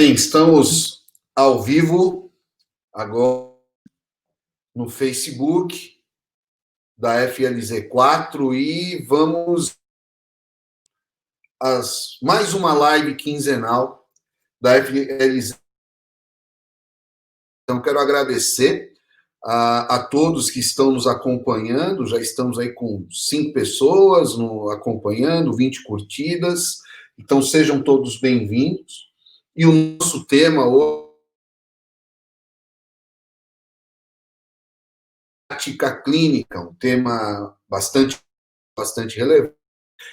Bem, estamos ao vivo agora no Facebook da FLZ4 e vamos a mais uma live quinzenal da FLZ. Então, quero agradecer a todos que estão nos acompanhando. Já estamos aí com 5 pessoas acompanhando, 20 curtidas. Então, sejam todos bem-vindos. E o nosso tema hoje é prática clínica, um tema bastante relevante.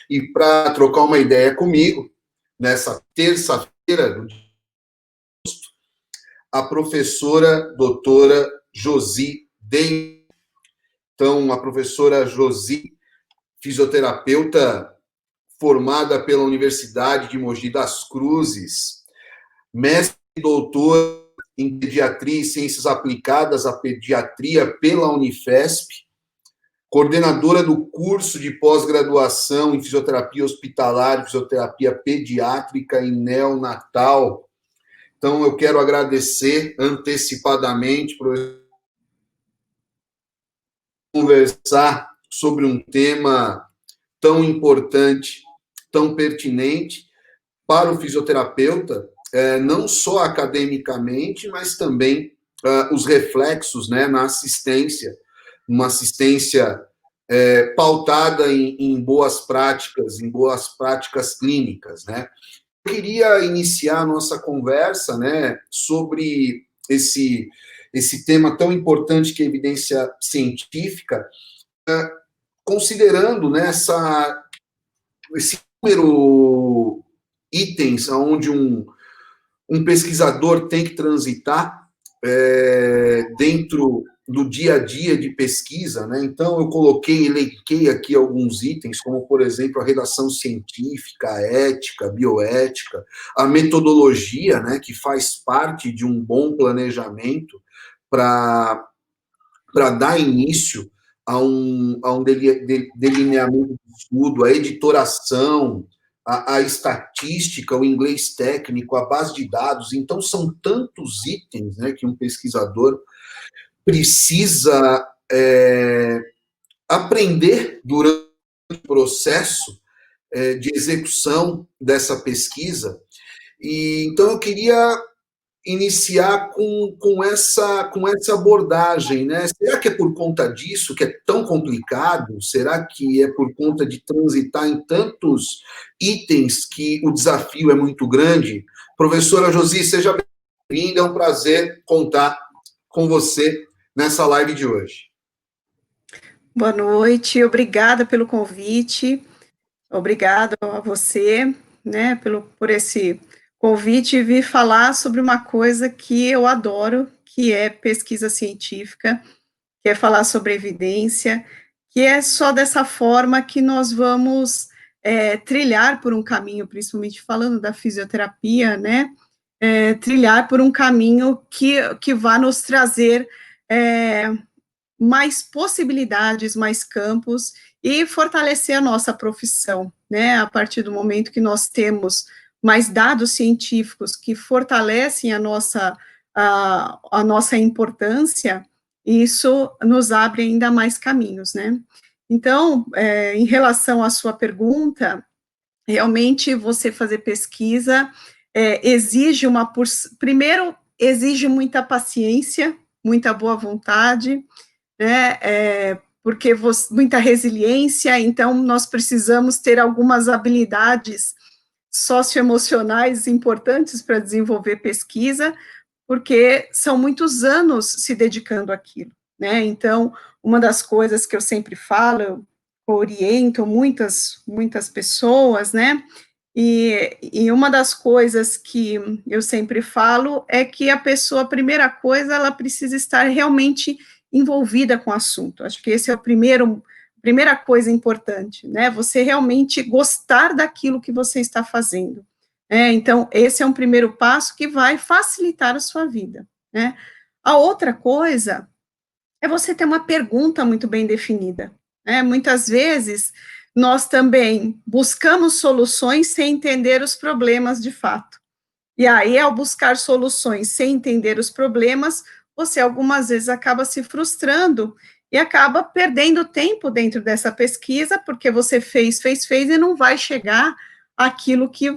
E para trocar uma ideia comigo, nessa terça-feira, a professora doutora Josi Deim. Então, a professora Josi, fisioterapeuta formada pela Universidade de Mogi das Cruzes, mestre e doutor em pediatria e ciências aplicadas à pediatria pela Unifesp, coordenadora do curso de pós-graduação em fisioterapia hospitalar, fisioterapia pediátrica e neonatal. Então, eu quero agradecer antecipadamente por conversar sobre um tema tão importante, tão pertinente para o fisioterapeuta, não só academicamente, mas também os reflexos, né, na assistência, uma assistência pautada em boas práticas clínicas, né? Eu queria iniciar a nossa conversa, né, sobre esse tema tão importante que é a evidência científica, considerando, né, esse número itens onde um pesquisador tem que transitar dentro do dia a dia de pesquisa, né? Então, eu elenquei aqui alguns itens, como, por exemplo, a redação científica, a ética, a bioética, a metodologia, né, que faz parte de um bom planejamento para dar início a um delineamento de estudo, a editoração, a estatística, o inglês técnico, a base de dados. Então, são tantos itens, né, que um pesquisador precisa aprender durante o processo de execução dessa pesquisa. E então eu queria iniciar com essa abordagem, né? Será que é por conta disso que é tão complicado? Será que é por conta de transitar em tantos itens que o desafio é muito grande? Professora Josi, seja bem-vinda, é um prazer contar com você nessa live de hoje. Boa noite, obrigada pelo convite, obrigada a você, né, por esse convite e vir falar sobre uma coisa que eu adoro, que é pesquisa científica, que é falar sobre evidência, que é só dessa forma que nós vamos trilhar por um caminho, principalmente falando da fisioterapia, né, trilhar por um caminho que vai nos trazer mais possibilidades, mais campos e fortalecer a nossa profissão, né? A partir do momento que nós temos mais dados científicos que fortalecem a nossa importância, isso nos abre ainda mais caminhos, né? Então, em relação à sua pergunta, realmente você fazer pesquisa exige primeiro, exige muita paciência, muita boa vontade, né, porque muita resiliência, então nós precisamos ter algumas habilidades socioemocionais importantes para desenvolver pesquisa, porque são muitos anos se dedicando àquilo, né, então uma das coisas que eu sempre falo, eu oriento muitas pessoas, né, e uma das coisas que eu sempre falo é que a primeira coisa, ela precisa estar realmente envolvida com o assunto. Acho que esse é primeira coisa importante, né? Você realmente gostar daquilo que você está fazendo. Então, esse é um primeiro passo que vai facilitar a sua vida, né? A outra coisa é você ter uma pergunta muito bem definida, né? Muitas vezes, nós também buscamos soluções sem entender os problemas de fato. E aí, ao buscar soluções sem entender os problemas, você algumas vezes acaba se frustrando e acaba perdendo tempo dentro dessa pesquisa, porque você fez e não vai chegar àquilo que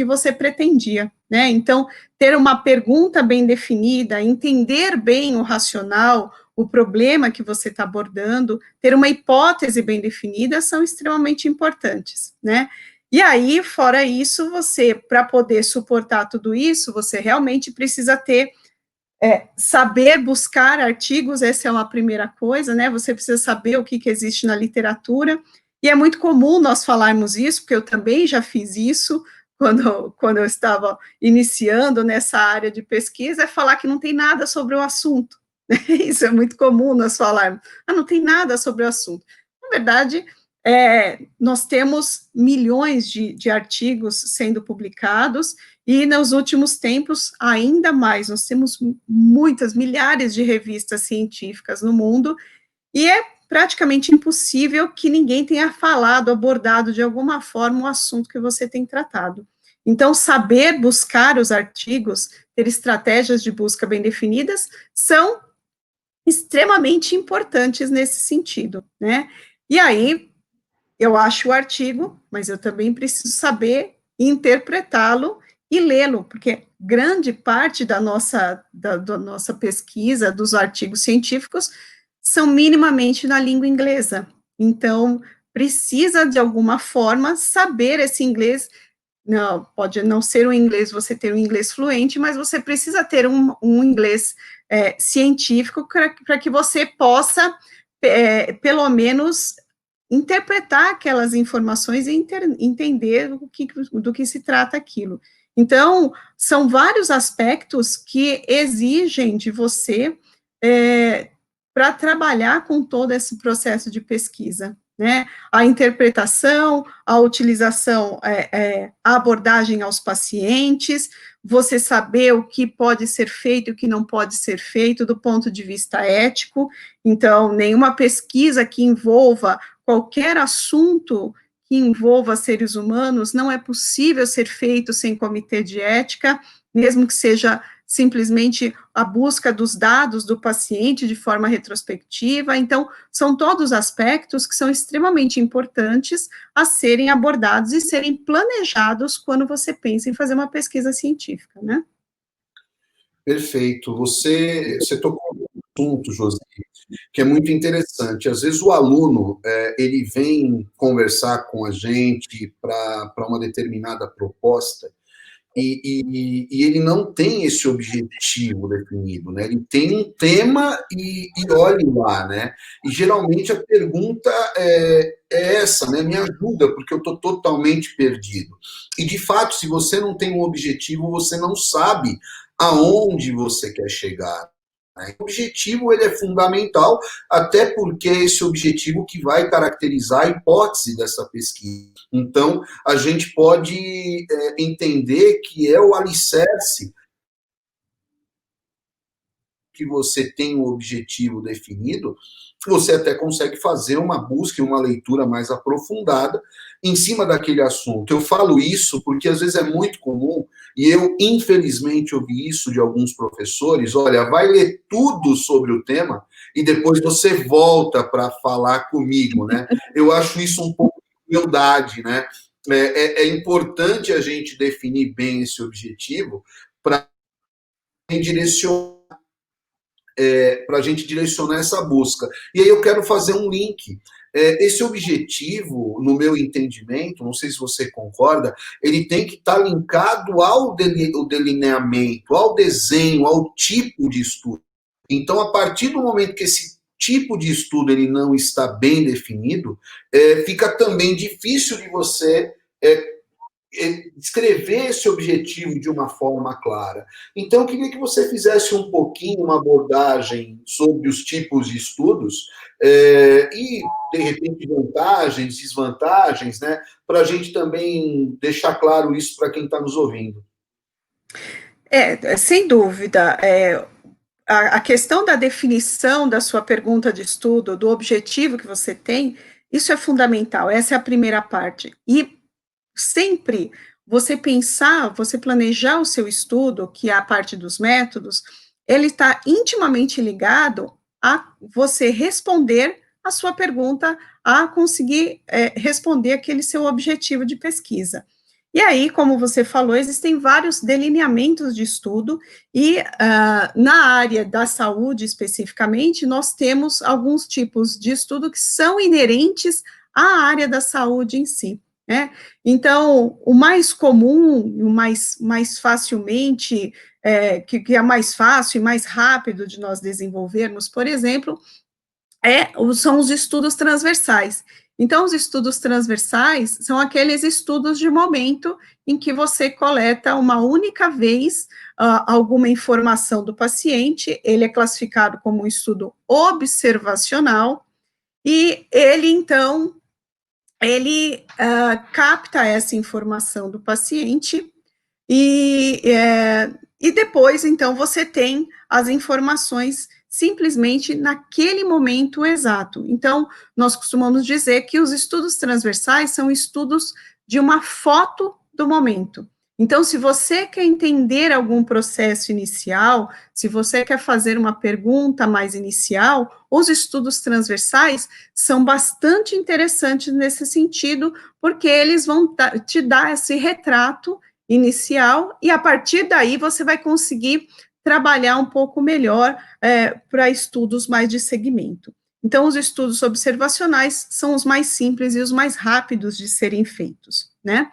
você pretendia, né? Então, ter uma pergunta bem definida, entender bem o racional, o problema que você está abordando, ter uma hipótese bem definida são extremamente importantes, né? E aí, fora isso, você, para poder suportar tudo isso, você realmente precisa ter, saber buscar artigos, essa é uma primeira coisa, né? Você precisa saber o que existe na literatura, e é muito comum nós falarmos isso, porque eu também já fiz isso, quando eu estava iniciando nessa área de pesquisa, é falar que não tem nada sobre o assunto. Isso é muito comum nós falarmos, não tem nada sobre o assunto. Na verdade, nós temos milhões de artigos sendo publicados, e nos últimos tempos, ainda mais, nós temos muitas, milhares de revistas científicas no mundo, e é praticamente impossível que ninguém tenha falado, abordado de alguma forma o assunto que você tem tratado. Então, saber buscar os artigos, ter estratégias de busca bem definidas, são extremamente importantes nesse sentido, né? E aí, eu acho o artigo, mas eu também preciso saber interpretá-lo e lê-lo, porque grande parte da nossa pesquisa, dos artigos científicos, são minimamente na língua inglesa. Então, precisa, de alguma forma, saber esse inglês. Não, pode não ser um inglês, você ter um inglês fluente, mas você precisa ter um inglês científico para que você possa, pelo menos, interpretar aquelas informações e entender do que se trata aquilo. Então, são vários aspectos que exigem de você para trabalhar com todo esse processo de pesquisa, né? A interpretação, a utilização, a abordagem aos pacientes, você saber o que pode ser feito e o que não pode ser feito do ponto de vista ético. Então, nenhuma pesquisa que envolva qualquer assunto que envolva seres humanos não é possível ser feito sem comitê de ética, mesmo que seja simplesmente a busca dos dados do paciente de forma retrospectiva. Então, são todos aspectos que são extremamente importantes a serem abordados e serem planejados quando você pensa em fazer uma pesquisa científica, né? Perfeito. Você tocou num assunto, José, que é muito interessante. Às vezes o aluno, ele vem conversar com a gente para uma determinada proposta, e ele não tem esse objetivo definido, né? Ele tem um tema e olhe lá, né? E geralmente a pergunta é essa, né? Me ajuda, porque eu estou totalmente perdido. E de fato, se você não tem um objetivo, você não sabe aonde você quer chegar. Né? O objetivo ele é fundamental, até porque é esse objetivo que vai caracterizar a hipótese dessa pesquisa. Então, a gente pode entender que é o alicerce que você tem um objetivo definido, você até consegue fazer uma busca e uma leitura mais aprofundada em cima daquele assunto. Eu falo isso porque às vezes é muito comum, e eu infelizmente ouvi isso de alguns professores, olha, vai ler tudo sobre o tema e depois você volta para falar comigo, né? Eu acho isso um pouco de humildade, né? É importante a gente definir bem esse objetivo para direcionar para a gente direcionar essa busca. E aí eu quero fazer um link. Esse objetivo, no meu entendimento, não sei se você concorda, ele tem que estar linkado ao delineamento, ao desenho, ao tipo de estudo. Então, a partir do momento que esse tipo de estudo ele não está bem definido, fica também difícil de você descrever esse objetivo de uma forma clara. Então, eu queria que você fizesse um pouquinho uma abordagem sobre os tipos de estudos e, de repente, vantagens, desvantagens, né, para a gente também deixar claro isso para quem está nos ouvindo. Sem dúvida, a questão da definição da sua pergunta de estudo, do objetivo que você tem, isso é fundamental, essa é a primeira parte. E sempre você pensar, você planejar o seu estudo, que é a parte dos métodos, ele está intimamente ligado a você responder a sua pergunta, a conseguir responder aquele seu objetivo de pesquisa. E aí, como você falou, existem vários delineamentos de estudo, e na área da saúde especificamente, nós temos alguns tipos de estudo que são inerentes à área da saúde em si, né? Então, o mais comum, o mais facilmente, que é mais fácil e mais rápido de nós desenvolvermos, por exemplo, são os estudos transversais. Então, os estudos transversais são aqueles estudos de momento em que você coleta uma única vez alguma informação do paciente, ele é classificado como um estudo observacional, e ele, então, ele capta essa informação do paciente, e depois, então, você tem as informações simplesmente naquele momento exato. Então, nós costumamos dizer que os estudos transversais são estudos de uma foto do momento. Então, se você quer entender algum processo inicial, se você quer fazer uma pergunta mais inicial, os estudos transversais são bastante interessantes nesse sentido, porque eles vão te dar esse retrato inicial, e a partir daí você vai conseguir trabalhar um pouco melhor para estudos mais de segmento. Então, os estudos observacionais são os mais simples e os mais rápidos de serem feitos, né?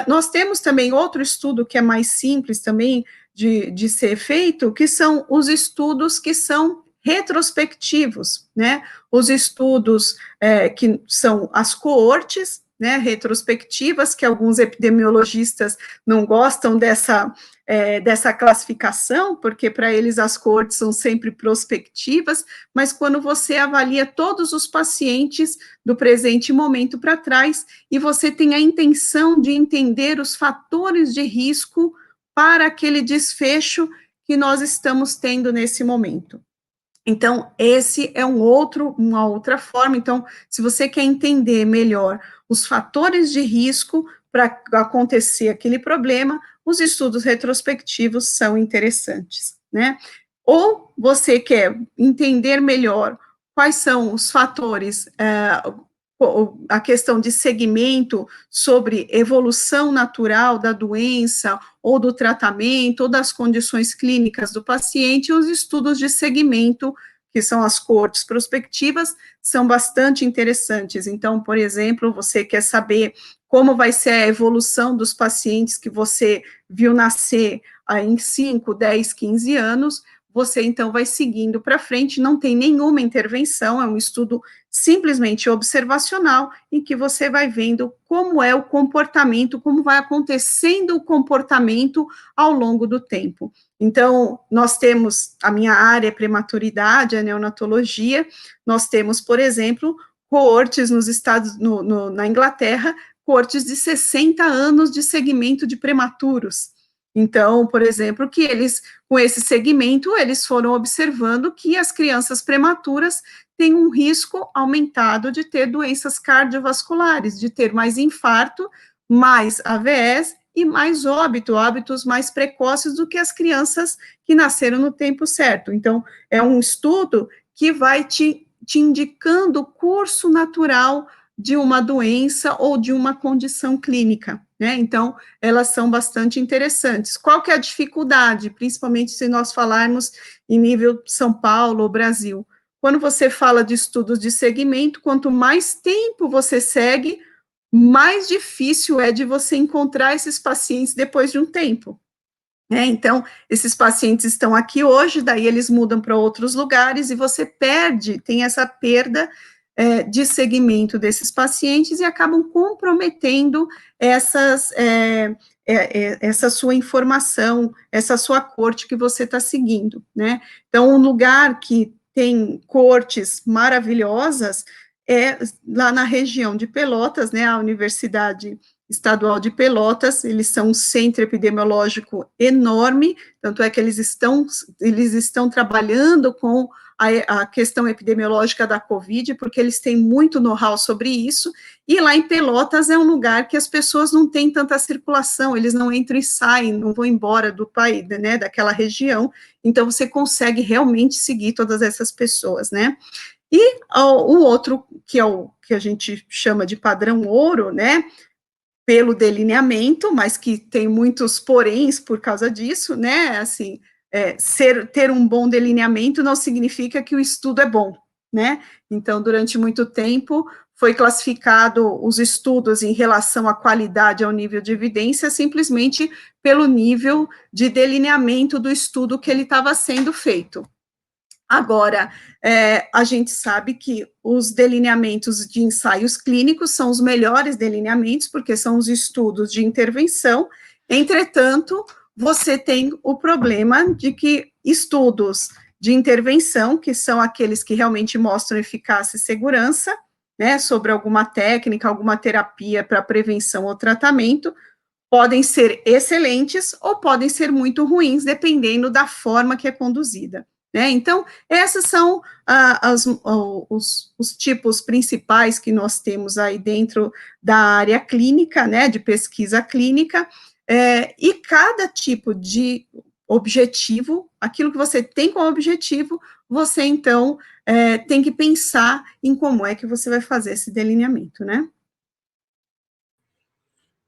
Nós temos também outro estudo que é mais simples também de ser feito, que são os estudos que são retrospectivos, né? Os estudos que são as coortes, né, retrospectivas, que alguns epidemiologistas não gostam dessa classificação, porque para eles as coortes são sempre prospectivas, mas quando você avalia todos os pacientes do presente momento para trás, e você tem a intenção de entender os fatores de risco para aquele desfecho que nós estamos tendo nesse momento. Então, esse é uma outra forma. Então, se você quer entender melhor os fatores de risco para acontecer aquele problema, os estudos retrospectivos são interessantes, né? Ou você quer entender melhor quais são os fatores, a questão de segmento sobre evolução natural da doença, ou do tratamento, ou das condições clínicas do paciente, os estudos de segmento, que são as coortes prospectivas, são bastante interessantes. Então, por exemplo, você quer saber como vai ser a evolução dos pacientes que você viu nascer em 5, 10, 15 anos, você então vai seguindo para frente, não tem nenhuma intervenção, é um estudo simplesmente observacional, em que você vai vendo como é o comportamento, como vai acontecendo o comportamento ao longo do tempo. Então, nós temos, a minha área é prematuridade, a neonatologia, nós temos, por exemplo, coortes nos Estados, na Inglaterra, coortes de 60 anos de segmento de prematuros. Então, por exemplo, que eles, com esse segmento, eles foram observando que as crianças prematuras têm um risco aumentado de ter doenças cardiovasculares, de ter mais infarto, mais AVS e mais óbitos mais precoces do que as crianças que nasceram no tempo certo. Então, é um estudo que vai te indicando o curso natural de uma doença ou de uma condição clínica, né? Então, elas são bastante interessantes. Qual que é a dificuldade, principalmente se nós falarmos em nível São Paulo ou Brasil? Quando você fala de estudos de segmento, quanto mais tempo você segue, mais difícil é de você encontrar esses pacientes depois de um tempo. Então, esses pacientes estão aqui hoje, daí eles mudam para outros lugares, e você tem essa perda de segmento desses pacientes, e acabam comprometendo essa sua informação, essa sua coorte que você está seguindo, né? Então, um lugar que tem coortes maravilhosas é lá na região de Pelotas, né? A Universidade Estadual de Pelotas, eles são um centro epidemiológico enorme, tanto é que eles estão trabalhando com a questão epidemiológica da Covid, porque eles têm muito know-how sobre isso, e lá em Pelotas é um lugar que as pessoas não têm tanta circulação, eles não entram e saem, não vão embora do país, né, daquela região, então você consegue realmente seguir todas essas pessoas, né. E o outro, que é o que a gente chama de padrão ouro, né, pelo delineamento, mas que tem muitos poréns por causa disso, né, assim, ter um bom delineamento não significa que o estudo é bom, né, então, durante muito tempo, foi classificado os estudos em relação à qualidade, ao nível de evidência, simplesmente pelo nível de delineamento do estudo que ele estava sendo feito. Agora, a gente sabe que os delineamentos de ensaios clínicos são os melhores delineamentos, porque são os estudos de intervenção, entretanto, você tem o problema de que estudos de intervenção, que são aqueles que realmente mostram eficácia e segurança, né, sobre alguma técnica, alguma terapia para prevenção ou tratamento, podem ser excelentes ou podem ser muito ruins, dependendo da forma que é conduzida. Né? Então, esses são os tipos principais que nós temos aí dentro da área clínica, né, de pesquisa clínica, e cada tipo de objetivo, aquilo que você tem como objetivo, você, então, tem que pensar em como é que você vai fazer esse delineamento, né?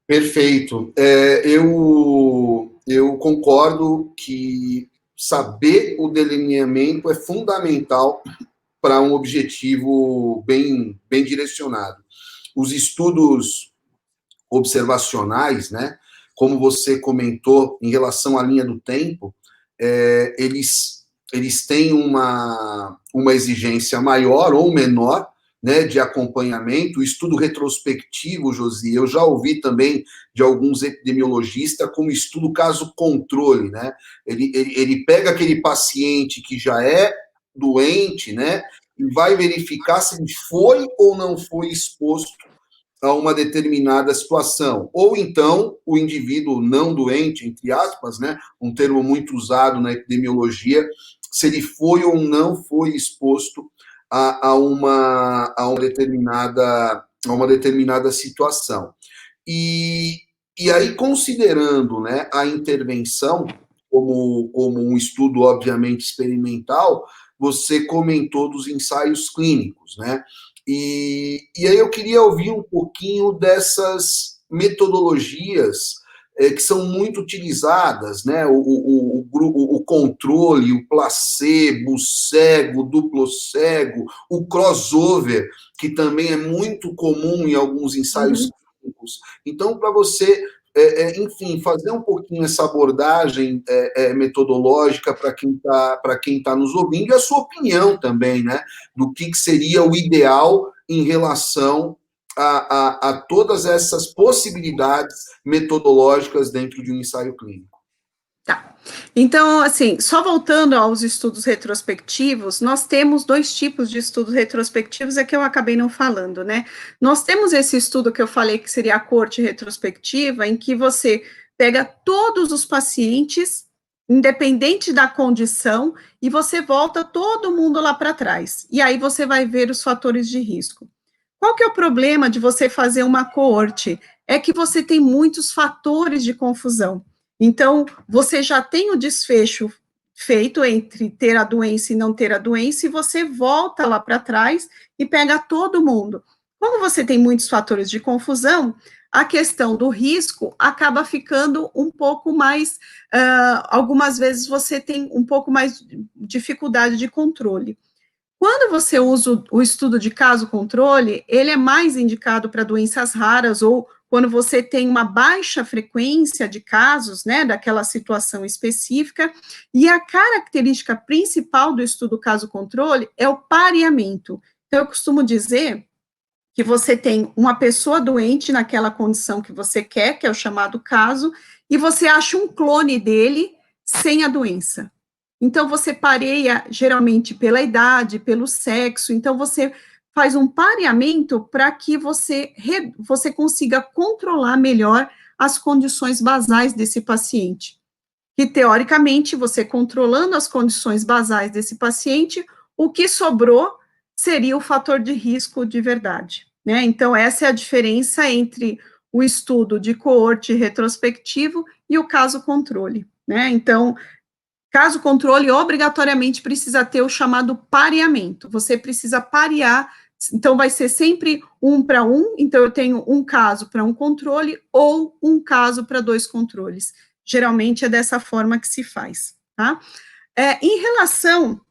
Perfeito. Eu concordo que saber o delineamento é fundamental para um objetivo bem direcionado. Os estudos observacionais, né, como você comentou em relação à linha do tempo, eles têm uma exigência maior ou menor, né, de acompanhamento. O estudo retrospectivo, Josi, eu já ouvi também de alguns epidemiologistas como estudo caso-controle, né? Ele pega aquele paciente que já é doente, né, e vai verificar se ele foi ou não foi exposto a uma determinada situação. Ou então, o indivíduo não doente, entre aspas, né, um termo muito usado na epidemiologia, se ele foi ou não foi exposto a uma determinada situação. E aí, considerando, né, a intervenção como um estudo, obviamente, experimental, você comentou dos ensaios clínicos, né? E aí eu queria ouvir um pouquinho dessas metodologias que são muito utilizadas, né? O controle, o placebo, o cego, o duplo cego, o crossover, que também é muito comum em alguns ensaios clínicos. Então, para você, enfim, fazer um pouquinho essa abordagem metodológica para quem tá nos ouvindo, e a sua opinião também, né? Do que seria o ideal em relação a todas essas possibilidades metodológicas dentro de um ensaio clínico. Tá. Então, assim, só voltando aos estudos retrospectivos, nós temos dois tipos de estudos retrospectivos, é que eu acabei não falando, né? Nós temos esse estudo que eu falei que seria a coorte retrospectiva, em que você pega todos os pacientes, independente da condição, e você volta todo mundo lá para trás. E aí você vai ver os fatores de risco. Qual que é o problema de você fazer uma coorte? É que você tem muitos fatores de confusão. Então, você já tem o desfecho feito entre ter a doença e não ter a doença, e você volta lá para trás e pega todo mundo. Como você tem muitos fatores de confusão, a questão do risco acaba ficando um pouco mais, algumas vezes você tem um pouco mais de dificuldade de controle. Quando você usa o estudo de caso-controle, ele é mais indicado para doenças raras ou quando você tem uma baixa frequência de casos, né, daquela situação específica, e a característica principal do estudo caso-controle é o pareamento. Então, eu costumo dizer que você tem uma pessoa doente naquela condição que você quer, que é o chamado caso, e você acha um clone dele sem a doença. Então, você pareia geralmente pela idade, pelo sexo, então você faz um pareamento para que você consiga controlar melhor as condições basais desse paciente. Que, teoricamente, você controlando as condições basais desse paciente, o que sobrou seria o fator de risco de verdade, né? Então, essa é a diferença entre o estudo de coorte retrospectivo e o caso controle, né? Então, caso controle, obrigatoriamente precisa ter o chamado pareamento. Você precisa parear, então vai ser sempre 1 para 1, então eu tenho um caso para um controle ou um caso para 2 controles. Geralmente é dessa forma que se faz, tá? Em relação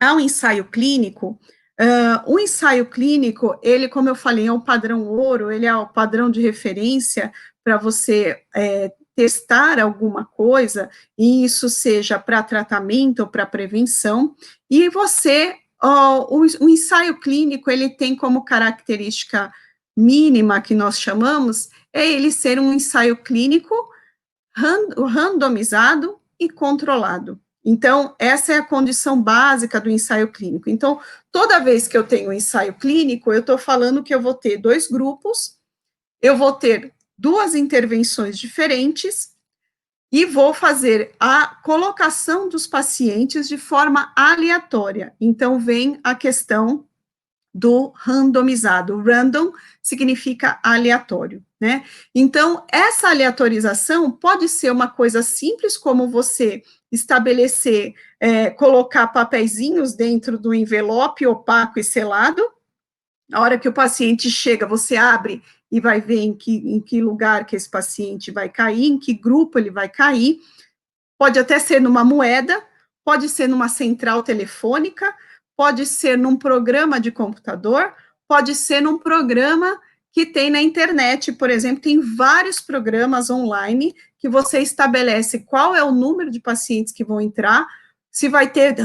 ao ensaio clínico, o ensaio clínico, ele, como eu falei, é o padrão ouro, ele é o padrão de referência para você testar alguma coisa, e isso seja para tratamento ou para prevenção, e você, o ensaio clínico, ele tem como característica mínima, que nós chamamos, é ele ser um ensaio clínico randomizado e controlado. Então, essa é a condição básica do ensaio clínico. Então, toda vez que eu tenho um ensaio clínico, eu estou falando que eu vou ter 2 grupos, eu vou ter 2 intervenções diferentes e vou fazer a colocação dos pacientes de forma aleatória. Então, vem a questão do randomizado. Random significa aleatório, né? Então, essa aleatorização pode ser uma coisa simples, como você estabelecer, colocar papeizinhos dentro do envelope opaco e selado. A hora que o paciente chega, você abre e vai ver em que lugar que esse paciente vai cair, em que grupo ele vai cair. Pode até ser numa moeda, pode ser numa central telefônica, pode ser num programa de computador, pode ser num programa que tem na internet, por exemplo, tem vários programas online que você estabelece qual é o número de pacientes que vão entrar, se vai ter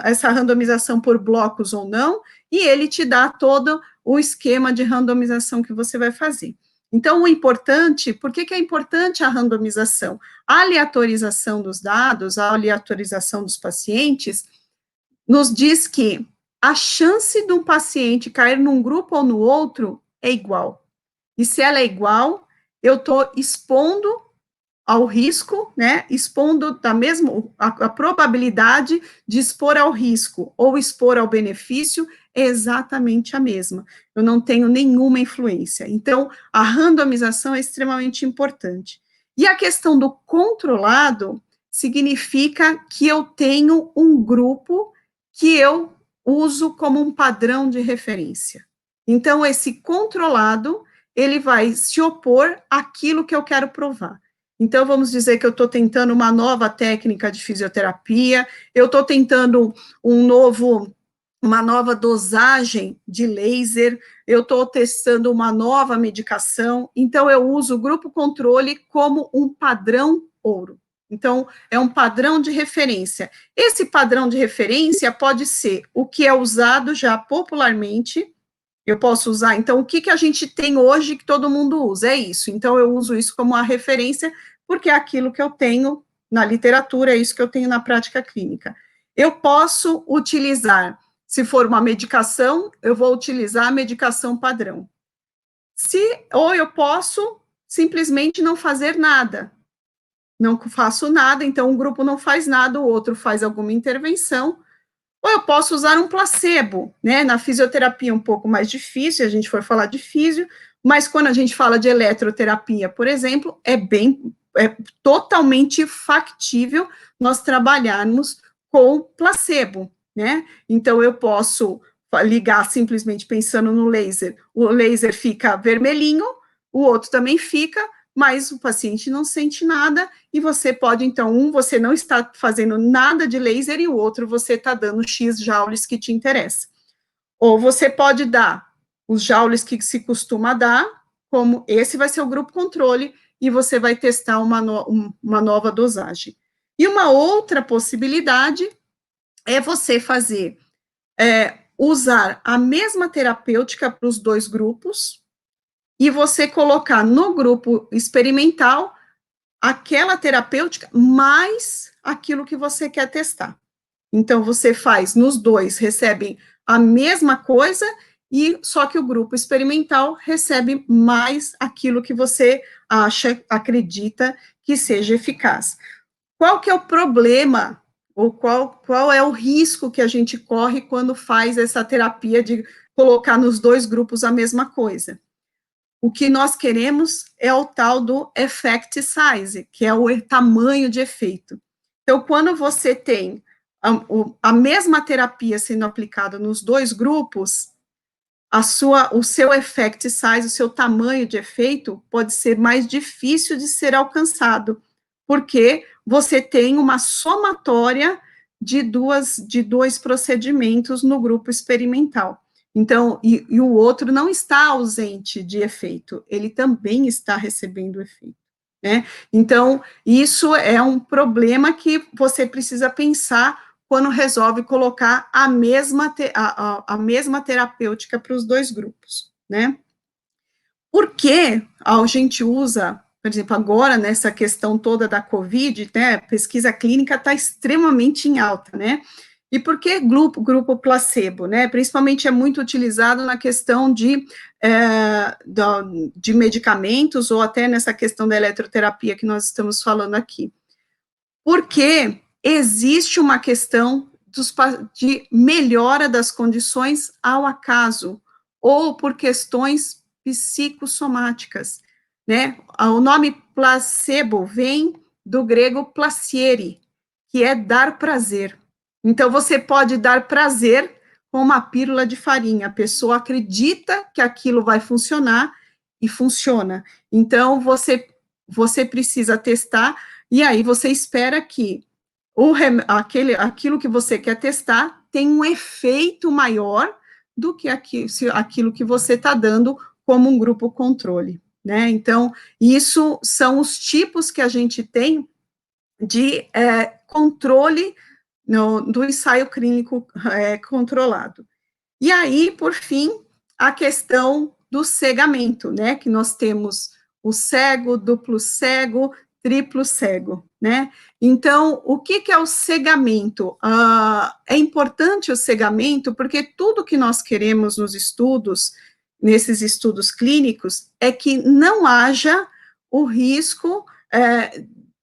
essa randomização por blocos ou não, e ele te dá todo o esquema de randomização que você vai fazer. Então, o importante, por que é importante a randomização? A aleatorização dos dados, a aleatorização dos pacientes, nos diz que a chance de um paciente cair num grupo ou no outro é igual. E se ela é igual, eu estou expondo ao risco, né, expondo da mesma, a probabilidade de expor ao risco ou expor ao benefício é exatamente a mesma. Eu não tenho nenhuma influência. Então, a randomização é extremamente importante. E a questão do controlado significa que eu tenho um grupo que eu uso como um padrão de referência. Então, esse controlado, ele vai se opor àquilo que eu quero provar. Então, vamos dizer que eu estou tentando uma nova técnica de fisioterapia, eu estou tentando uma nova dosagem de laser, eu estou testando uma nova medicação, então eu uso o grupo controle como um padrão ouro. Então, é um padrão de referência. Esse padrão de referência pode ser o que é usado já popularmente. Eu posso usar, então, o que a gente tem hoje que todo mundo usa? É isso. Então, eu uso isso como uma referência, porque é aquilo que eu tenho na literatura, é isso que eu tenho na prática clínica. Eu posso utilizar, se for uma medicação, eu vou utilizar a medicação padrão. Ou eu posso simplesmente não fazer nada. Não faço nada, então um grupo não faz nada, o outro faz alguma intervenção, ou eu posso usar um placebo, né? Na fisioterapia é um pouco mais difícil, a gente for falar de físio, mas quando a gente fala de eletroterapia, por exemplo, é totalmente factível nós trabalharmos com placebo, né? Então, eu posso ligar simplesmente pensando no laser, o laser fica vermelhinho, o outro também fica, mas o paciente não sente nada, e você pode, então, você não está fazendo nada de laser, e o outro você está dando X joules que te interessa. Ou você pode dar os joules que se costuma dar, como esse vai ser o grupo controle, e você vai testar uma nova dosagem. E uma outra possibilidade é você fazer, usar a mesma terapêutica para os 2 grupos, e você colocar no grupo experimental aquela terapêutica mais aquilo que você quer testar. Então, você faz, nos 2 recebem a mesma coisa, e só que o grupo experimental recebe mais aquilo que você acredita que seja eficaz. Qual que é o problema ou qual é o risco que a gente corre quando faz essa terapia de colocar nos dois grupos a mesma coisa. O que nós queremos é o tal do effect size, que é o tamanho de efeito. Então, quando você tem a mesma terapia sendo aplicada nos dois grupos, o seu effect size, o seu tamanho de efeito, pode ser mais difícil de ser alcançado, porque você tem uma somatória de dois procedimentos no grupo experimental. Então, e o outro não está ausente de efeito, ele também está recebendo efeito, né? Então, isso é um problema que você precisa pensar quando resolve colocar a mesma terapêutica para os dois grupos, né? Por que a gente usa, por exemplo, agora nessa questão toda da Covid, né, pesquisa clínica está extremamente em alta, né? E por que grupo placebo, né? Principalmente é muito utilizado na questão de medicamentos ou até nessa questão da eletroterapia que nós estamos falando aqui. Porque existe uma questão de melhora das condições ao acaso, ou por questões psicossomáticas, né? O nome placebo vem do grego placiere, que é dar prazer. Então, você pode dar prazer com uma pílula de farinha. A pessoa acredita que aquilo vai funcionar e funciona. Então, você precisa testar e aí você espera que aquilo que você quer testar tenha um efeito maior do que aquilo que você está dando como um grupo controle, né? Então, isso são os tipos que a gente tem de controle do ensaio clínico controlado. E aí, por fim, a questão do cegamento, né? Que nós temos o cego, duplo cego, triplo cego, né? Então, o que é o cegamento? É importante o cegamento porque tudo que nós queremos nos estudos, nesses estudos clínicos, é que não haja o risco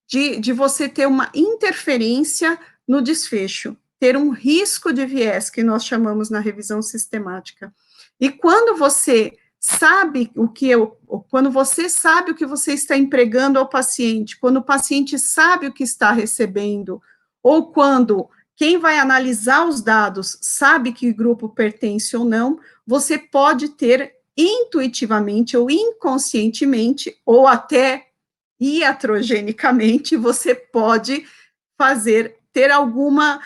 de você ter uma interferência no desfecho, ter um risco de viés, que nós chamamos na revisão sistemática. E quando você sabe quando você sabe o que você está empregando ao paciente, quando o paciente sabe o que está recebendo, ou quando quem vai analisar os dados sabe que grupo pertence ou não, você pode ter intuitivamente ou inconscientemente, ou até iatrogenicamente, você pode ter alguma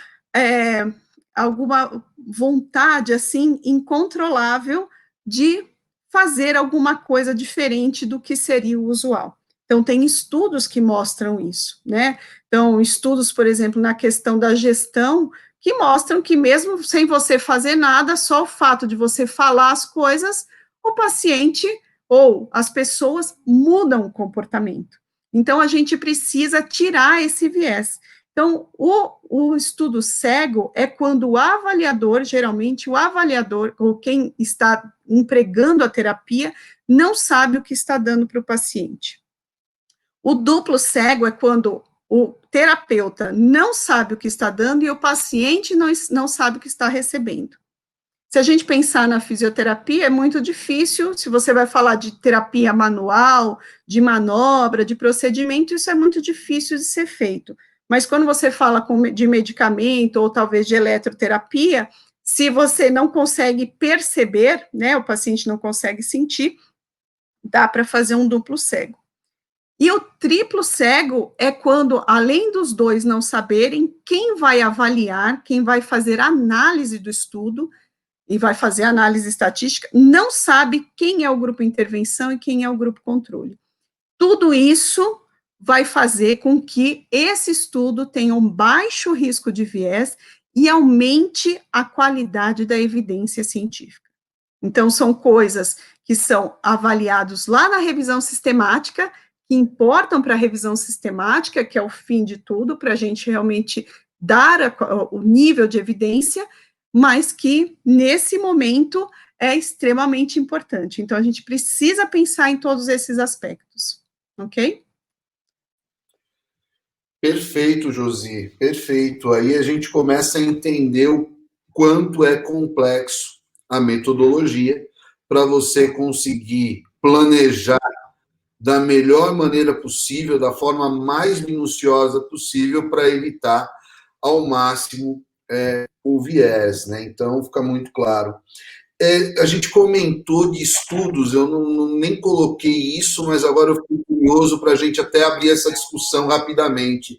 vontade, assim, incontrolável de fazer alguma coisa diferente do que seria o usual. Então, tem estudos que mostram isso, né? Então, estudos, por exemplo, na questão da gestão, que mostram que mesmo sem você fazer nada, só o fato de você falar as coisas, o paciente ou as pessoas mudam o comportamento. Então, a gente precisa tirar esse viés. Então, o estudo cego é quando o avaliador, geralmente o avaliador, ou quem está empregando a terapia, não sabe o que está dando para o paciente. O duplo cego é quando o terapeuta não sabe o que está dando e o paciente não sabe o que está recebendo. Se a gente pensar na fisioterapia, é muito difícil, se você vai falar de terapia manual, de manobra, de procedimento, isso é muito difícil de ser feito. Mas quando você fala de medicamento, ou talvez de eletroterapia, se você não consegue perceber, né, o paciente não consegue sentir, dá para fazer um duplo cego. E o triplo cego é quando, além dos dois não saberem, quem vai avaliar, quem vai fazer análise do estudo, e vai fazer análise estatística, não sabe quem é o grupo intervenção e quem é o grupo controle. Tudo isso vai fazer com que esse estudo tenha um baixo risco de viés e aumente a qualidade da evidência científica. Então, são coisas que são avaliados lá na revisão sistemática, que importam para a revisão sistemática, que é o fim de tudo, para a gente realmente dar o nível de evidência, mas que, nesse momento, é extremamente importante. Então, a gente precisa pensar em todos esses aspectos, ok? Perfeito, Josi, perfeito. Aí a gente começa a entender o quanto é complexo a metodologia para você conseguir planejar da melhor maneira possível, da forma mais minuciosa possível, para evitar ao máximo o viés, né? Então fica muito claro. A gente comentou de estudos, eu nem coloquei isso, mas agora eu fico curioso para a gente até abrir essa discussão rapidamente.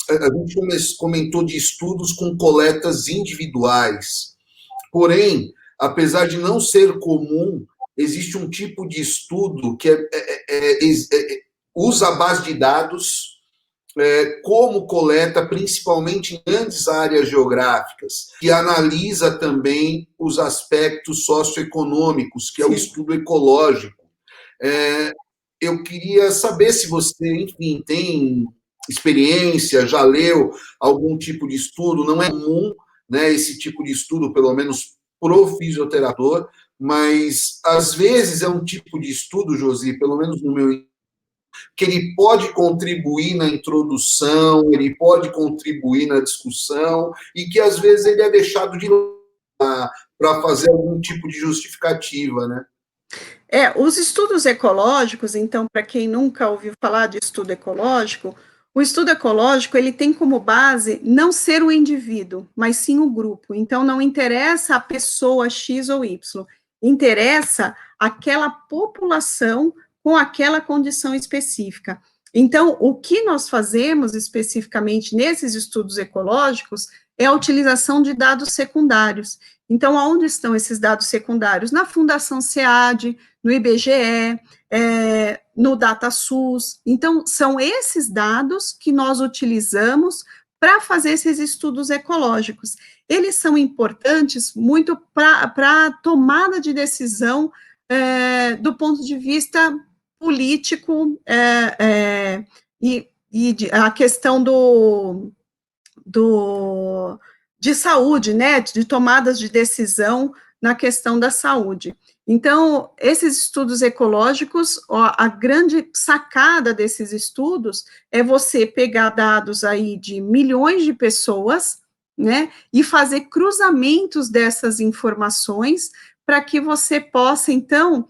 A gente comentou de estudos com coletas individuais, porém, apesar de não ser comum, existe um tipo de estudo que usa a base de dados como coleta, principalmente em grandes áreas geográficas, que analisa também os aspectos socioeconômicos, que é o estudo ecológico. Eu queria saber se você, enfim, tem experiência, já leu algum tipo de estudo, não é comum, né, esse tipo de estudo, pelo menos pro fisioterapeuta, mas às vezes é um tipo de estudo, Josi, pelo menos no meu, que ele pode contribuir na introdução, ele pode contribuir na discussão, e que às vezes ele é deixado de lado para fazer algum tipo de justificativa, né? Os estudos ecológicos, então, para quem nunca ouviu falar de estudo ecológico, o estudo ecológico, ele tem como base não ser o indivíduo, mas sim o grupo. Então, não interessa a pessoa X ou Y, interessa aquela população com aquela condição específica. Então, o que nós fazemos especificamente nesses estudos ecológicos é a utilização de dados secundários. Então, aonde estão esses dados secundários? Na Fundação SEAD, no IBGE, no DataSUS. Então, são esses dados que nós utilizamos para fazer esses estudos ecológicos. Eles são importantes muito para a tomada de decisão do ponto de vista político a questão de saúde, né, de tomadas de decisão na questão da saúde. Então, esses estudos ecológicos, a grande sacada desses estudos é você pegar dados aí de milhões de pessoas, né, e fazer cruzamentos dessas informações para que você possa, então,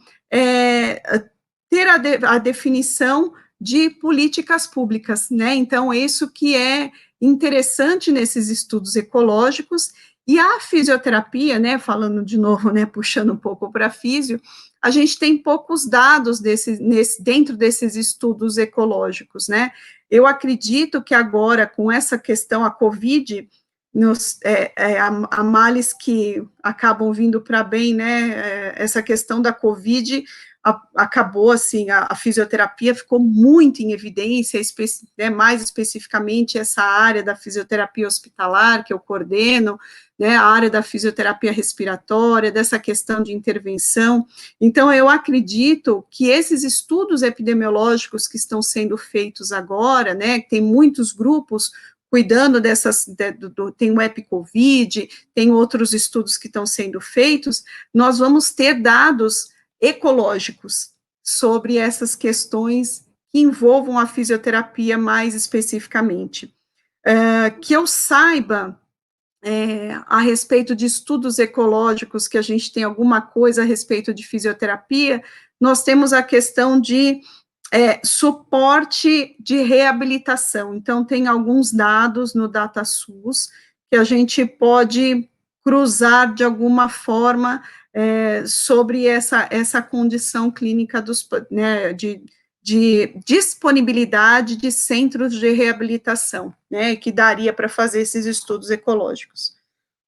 ter a definição de políticas públicas, né? Então, isso que é interessante nesses estudos ecológicos. E a fisioterapia, né, falando de novo, né, puxando um pouco para a físio, a gente tem poucos dados dentro desses estudos ecológicos, né? Eu acredito que agora, com essa questão, a Covid, a males que acabam vindo para bem, né, essa questão da Covid acabou, assim, a fisioterapia ficou muito em evidência, né, mais especificamente essa área da fisioterapia hospitalar, que eu coordeno, né, a área da fisioterapia respiratória, dessa questão de intervenção. Então, eu acredito que esses estudos epidemiológicos que estão sendo feitos agora, né, tem muitos grupos cuidando tem o EpiCovid, tem outros estudos que estão sendo feitos, nós vamos ter dados ecológicos sobre essas questões que envolvam a fisioterapia mais especificamente. Que eu saiba a respeito de estudos ecológicos, que a gente tem alguma coisa a respeito de fisioterapia, nós temos a questão de suporte de reabilitação. Então, tem alguns dados no DataSUS que a gente pode cruzar de alguma forma sobre essa condição clínica né, de disponibilidade de centros de reabilitação, né, que daria para fazer esses estudos ecológicos.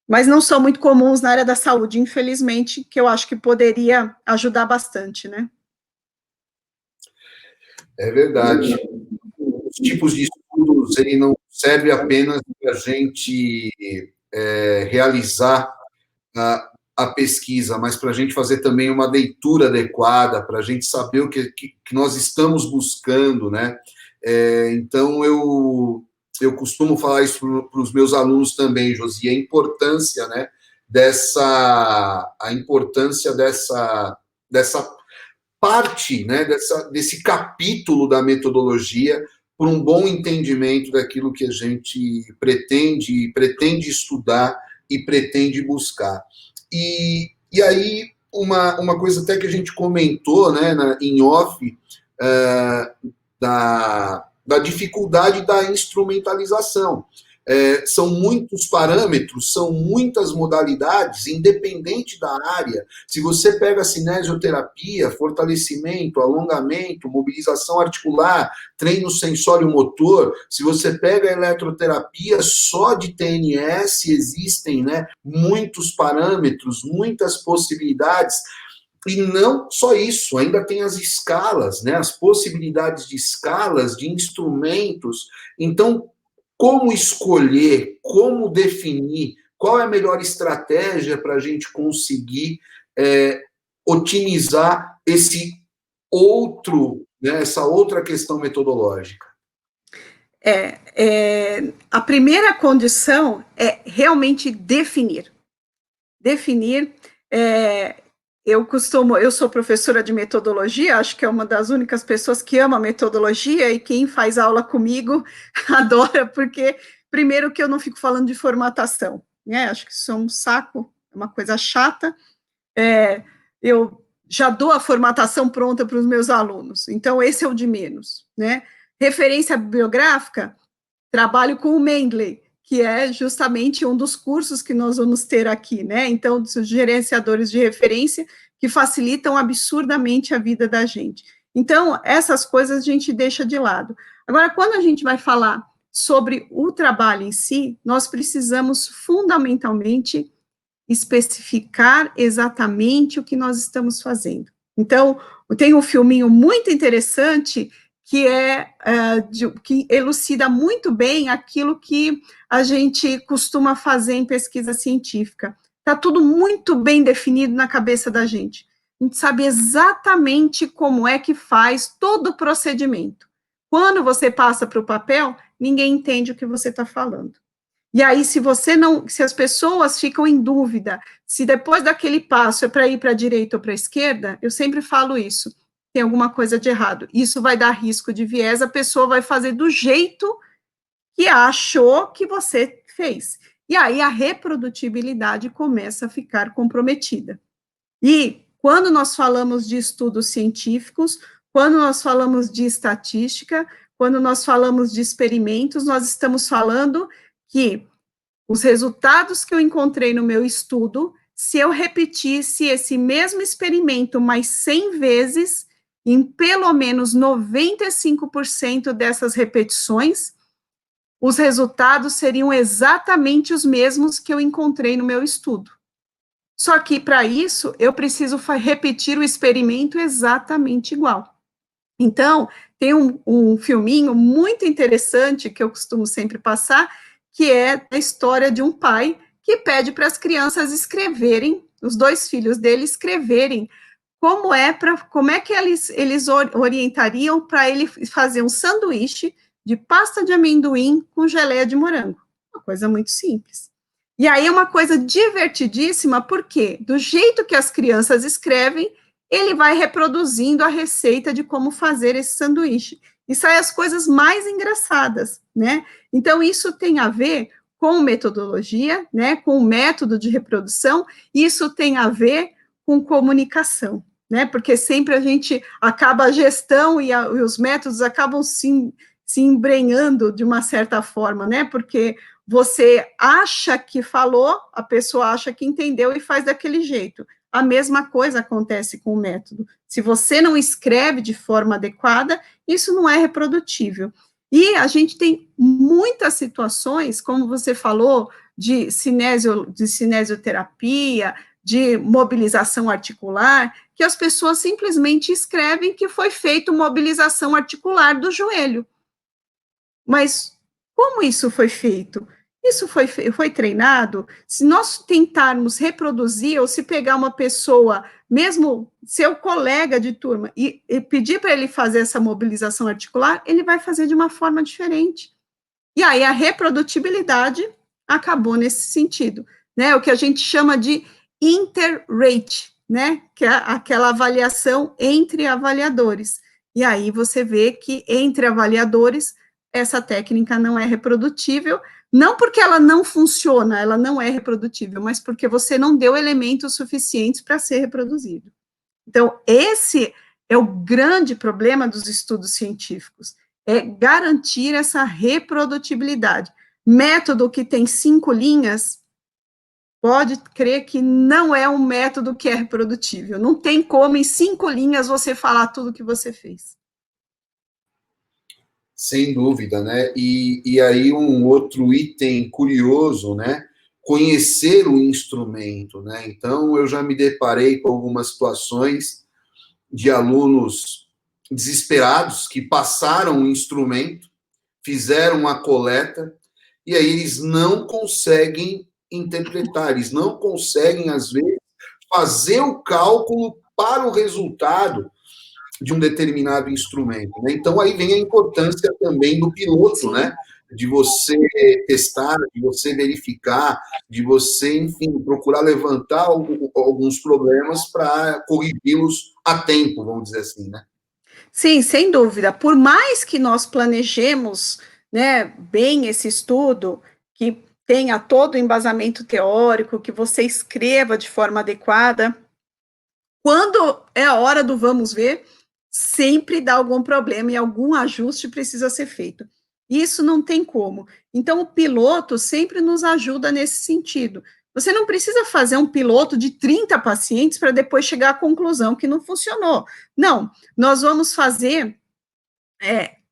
Mas não são muito comuns na área da saúde, infelizmente, que eu acho que poderia ajudar bastante, né? É verdade. Os tipos de estudos, ele não serve apenas para a gente realizar a pesquisa, mas para a gente fazer também uma leitura adequada, para a gente saber o que nós estamos buscando, né? Então, eu costumo falar isso para os meus alunos também, Josi, a importância, né, dessa parte, né, desse capítulo da metodologia, por um bom entendimento daquilo que a gente pretende estudar e pretende buscar. E aí, uma coisa até que a gente comentou, né, em off, da dificuldade da instrumentalização. São muitos parâmetros, são muitas modalidades, independente da área. Se você pega a cinesioterapia, fortalecimento, alongamento, mobilização articular, treino sensório-motor, se você pega a eletroterapia, só de TNS existem, né, muitos parâmetros, muitas possibilidades. E não só isso, ainda tem as escalas, né, as possibilidades de escalas, de instrumentos. Então, como escolher, como definir, qual é a melhor estratégia para a gente conseguir otimizar esse outro, né, essa outra questão metodológica? A primeira condição é realmente definir. Definir, eu sou professora de metodologia, acho que é uma das únicas pessoas que ama metodologia, e quem faz aula comigo adora, porque, primeiro, que eu não fico falando de formatação, né, acho que isso é um saco, é uma coisa chata, eu já dou a formatação pronta para os meus alunos, então esse é o de menos, né. Referência bibliográfica, trabalho com o Mendeley, que é justamente um dos cursos que nós vamos ter aqui, né? Então, os gerenciadores de referência que facilitam absurdamente a vida da gente. Então, essas coisas a gente deixa de lado. Agora, quando a gente vai falar sobre o trabalho em si, nós precisamos fundamentalmente especificar exatamente o que nós estamos fazendo. Então, tem um filminho muito interessante que que elucida muito bem aquilo que a gente costuma fazer em pesquisa científica. Está tudo muito bem definido na cabeça da gente. A gente sabe exatamente como é que faz todo o procedimento. Quando você passa para o papel, ninguém entende o que você está falando. E aí, se as pessoas ficam em dúvida, se depois daquele passo é para ir para a direita ou para a esquerda, eu sempre falo isso, tem alguma coisa de errado. Isso vai dar risco de viés, a pessoa vai fazer do jeito que achou que você fez. E aí a reprodutibilidade começa a ficar comprometida. E quando nós falamos de estudos científicos, quando nós falamos de estatística, quando nós falamos de experimentos, nós estamos falando que os resultados que eu encontrei no meu estudo, se eu repetisse esse mesmo experimento mais 100 vezes, em pelo menos 95% dessas repetições, os resultados seriam exatamente os mesmos que eu encontrei no meu estudo. Só que, para isso, eu preciso repetir o experimento exatamente igual. Então, tem um filminho muito interessante que eu costumo sempre passar, que é a história de um pai que pede para as crianças escreverem, os dois filhos dele escreverem como é que eles orientariam para ele fazer um sanduíche de pasta de amendoim com geleia de morango. Uma coisa muito simples. E aí é uma coisa divertidíssima, porque do jeito que as crianças escrevem, ele vai reproduzindo a receita de como fazer esse sanduíche. E saem as coisas mais engraçadas, né? Então, isso tem a ver com metodologia, né? Com o método de reprodução, isso tem a ver com comunicação, né? Porque sempre a gente acaba a gestão e os métodos acabam se embrenhando de uma certa forma, né? Porque você acha que falou, a pessoa acha que entendeu e faz daquele jeito. A mesma coisa acontece com o método. Se você não escreve de forma adequada, isso não é reprodutível. E a gente tem muitas situações, como você falou, de cinesioterapia, de mobilização articular, que as pessoas simplesmente escrevem que foi feita mobilização articular do joelho. Mas como isso foi feito? Isso foi treinado? Se nós tentarmos reproduzir, ou se pegar uma pessoa, mesmo seu colega de turma, e pedir para ele fazer essa mobilização articular, ele vai fazer de uma forma diferente. E aí a reprodutibilidade acabou nesse sentido, né? O que a gente chama de interrate, né? Que é aquela avaliação entre avaliadores. E aí você vê que entre avaliadores essa técnica não é reprodutível, não porque ela não funciona, ela não é reprodutível, mas porque você não deu elementos suficientes para ser reproduzido. Então, esse é o grande problema dos estudos científicos, é garantir essa reprodutibilidade. Método que tem 5 linhas, pode crer que não é um método que é reprodutível. Não tem como, em 5 linhas, você falar tudo que você fez. Sem dúvida, né? E aí um outro item curioso, né? Conhecer o instrumento, né? Então, eu já me deparei com algumas situações de alunos desesperados que passaram o instrumento, fizeram a coleta, e aí eles não conseguem interpretar, eles não conseguem, às vezes, fazer o cálculo para o resultado de um determinado instrumento, né? Então, aí vem a importância também do piloto, né? De você testar, de você verificar, de você, enfim, procurar levantar alguns problemas para corrigi-los a tempo, vamos dizer assim, né? Sim, sem dúvida. Por mais que nós planejemos, né, bem esse estudo, que tenha todo o embasamento teórico, que você escreva de forma adequada, quando é a hora do vamos ver, sempre dá algum problema e algum ajuste precisa ser feito. Isso não tem como. Então, o piloto sempre nos ajuda nesse sentido. Você não precisa fazer um piloto de 30 pacientes para depois chegar à conclusão que não funcionou. Não, nós vamos fazer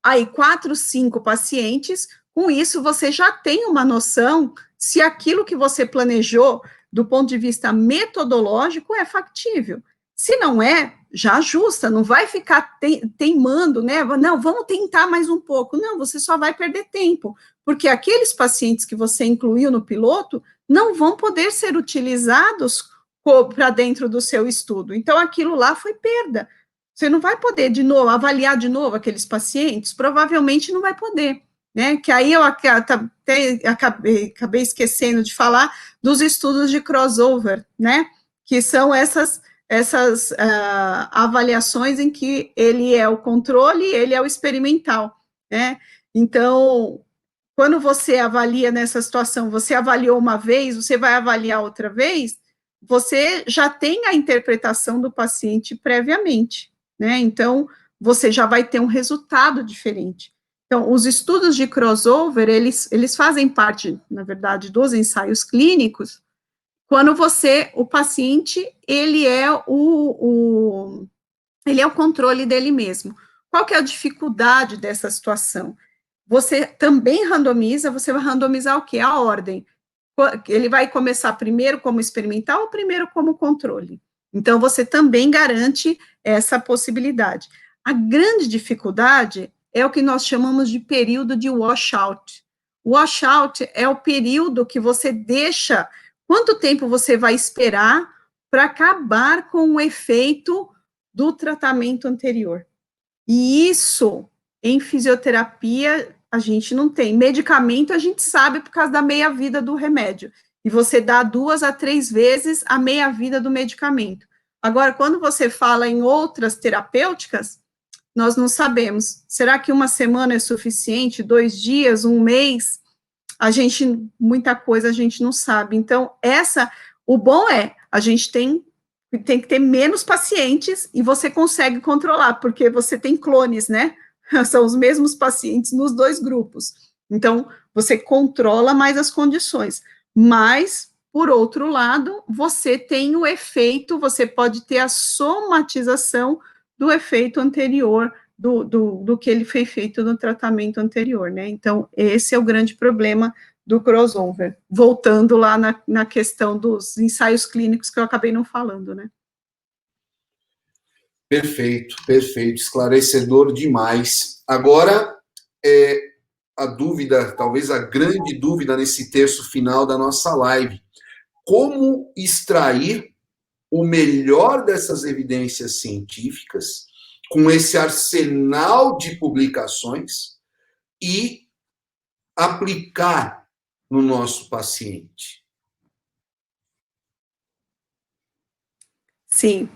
aí 4, 5 pacientes, com isso você já tem uma noção se aquilo que você planejou do ponto de vista metodológico é factível. Se não é, já ajusta, não vai ficar teimando, né? Não, vamos tentar mais um pouco. Não, você só vai perder tempo, porque aqueles pacientes que você incluiu no piloto não vão poder ser utilizados para dentro do seu estudo. Então, aquilo lá foi perda. Você não vai poder, de novo, avaliar de novo aqueles pacientes? Provavelmente não vai poder, né? Que aí eu acabei esquecendo de falar dos estudos de crossover, né? Que são essas avaliações em que ele é o controle e ele é o experimental, né? Então, quando você avalia nessa situação, você avaliou uma vez, você vai avaliar outra vez, você já tem a interpretação do paciente previamente, né? Então, você já vai ter um resultado diferente. Então, os estudos de crossover, eles fazem parte, na verdade, dos ensaios clínicos, quando o paciente, ele é ele é o controle dele mesmo. Qual que é a dificuldade dessa situação? Você também randomiza, você vai randomizar o quê? A ordem. Ele vai começar primeiro como experimental ou primeiro como controle? Então, você também garante essa possibilidade. A grande dificuldade é o que nós chamamos de período de washout. Washout é o período que você deixa. Quanto tempo você vai esperar para acabar com o efeito do tratamento anterior? E isso, em fisioterapia, a gente não tem. Medicamento, a gente sabe por causa da meia-vida do remédio. E você dá 2 a 3 vezes a meia-vida do medicamento. Agora, quando você fala em outras terapêuticas, nós não sabemos. Será que uma semana é suficiente? 2 dias? Um mês? Muita coisa a gente não sabe. Então, o bom é, a gente tem que ter menos pacientes e você consegue controlar, porque você tem clones, né? São os mesmos pacientes nos 2 grupos. Então, você controla mais as condições. Mas, por outro lado, você tem o efeito, você pode ter a somatização do efeito anterior, do que ele foi feito no tratamento anterior, né? Então, esse é o grande problema do crossover. Voltando lá na questão dos ensaios clínicos que eu acabei não falando, né? Perfeito, perfeito, esclarecedor demais. Agora, a dúvida, talvez a grande dúvida nesse terço final da nossa live: como extrair o melhor dessas evidências científicas, com esse arsenal de publicações, e aplicar no nosso paciente? Sim.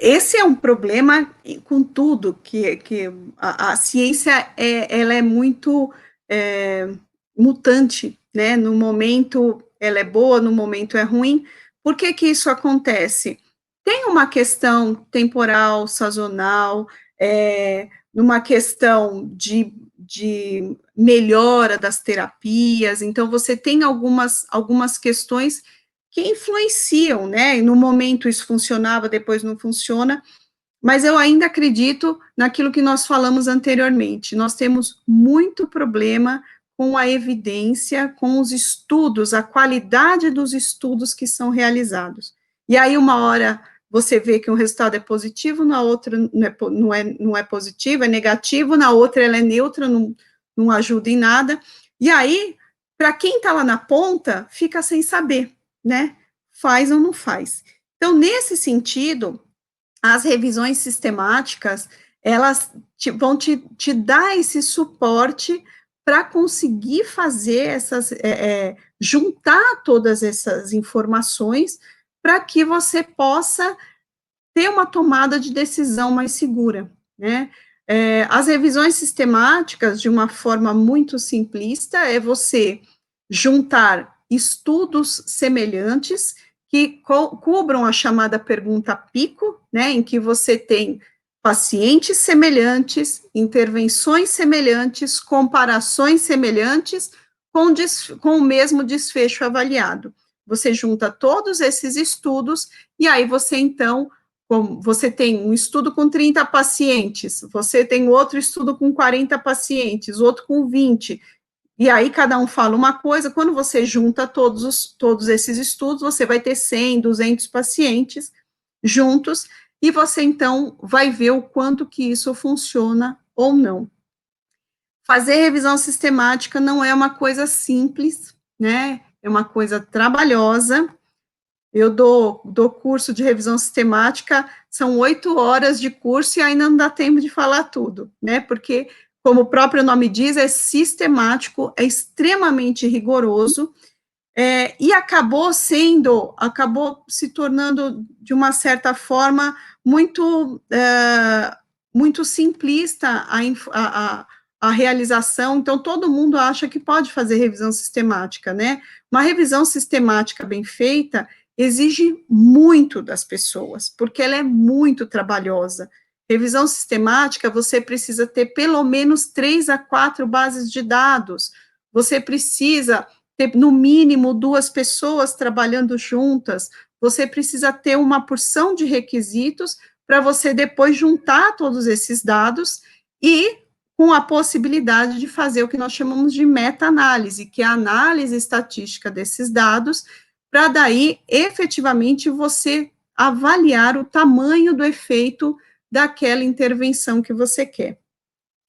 esse é um problema com tudo, que a ciência, ela é muito mutante, né? No momento ela é boa, no momento é ruim. Por que que isso acontece? Tem uma questão temporal, sazonal, numa questão de melhora das terapias, então você tem algumas questões que influenciam, né? E no momento isso funcionava, depois não funciona, mas eu ainda acredito naquilo que nós falamos anteriormente. Nós temos muito problema com a evidência, com os estudos, a qualidade dos estudos que são realizados. E aí, uma hora você vê que um resultado é positivo, na outra não é positivo, é negativo, na outra ela é neutra, não ajuda em nada. E aí, para quem está lá na ponta, fica sem saber, né? Faz ou não faz. Então, nesse sentido, as revisões sistemáticas, elas vão te dar esse suporte para conseguir fazer juntar todas essas informações para que você possa ter uma tomada de decisão mais segura, né? As revisões sistemáticas, de uma forma muito simplista, é você juntar estudos semelhantes que cubram a chamada pergunta PICO, né, em que você tem pacientes semelhantes, intervenções semelhantes, comparações semelhantes, com o mesmo desfecho avaliado. Você junta todos esses estudos, e aí você, então, você tem um estudo com 30 pacientes, você tem outro estudo com 40 pacientes, outro com 20, e aí cada um fala uma coisa. Quando você junta todos esses estudos, você vai ter 100, 200 pacientes juntos, e você, então, vai ver o quanto que isso funciona ou não. Fazer revisão sistemática não é uma coisa simples, né? É uma coisa trabalhosa. Eu dou curso de revisão sistemática, são 8 horas de curso e ainda não dá tempo de falar tudo, né? Porque, como o próprio nome diz, é sistemático, é extremamente rigoroso, e acabou se tornando, de uma certa forma, muito simplista a realização. Então, todo mundo acha que pode fazer revisão sistemática, né? Uma revisão sistemática bem feita exige muito das pessoas, porque ela é muito trabalhosa. Revisão sistemática, você precisa ter pelo menos 3 a 4 bases de dados, você precisa ter, no mínimo, 2 pessoas trabalhando juntas, você precisa ter uma porção de requisitos para você depois juntar todos esses dados e com a possibilidade de fazer o que nós chamamos de meta-análise, que é a análise estatística desses dados, para daí, efetivamente, você avaliar o tamanho do efeito daquela intervenção que você quer.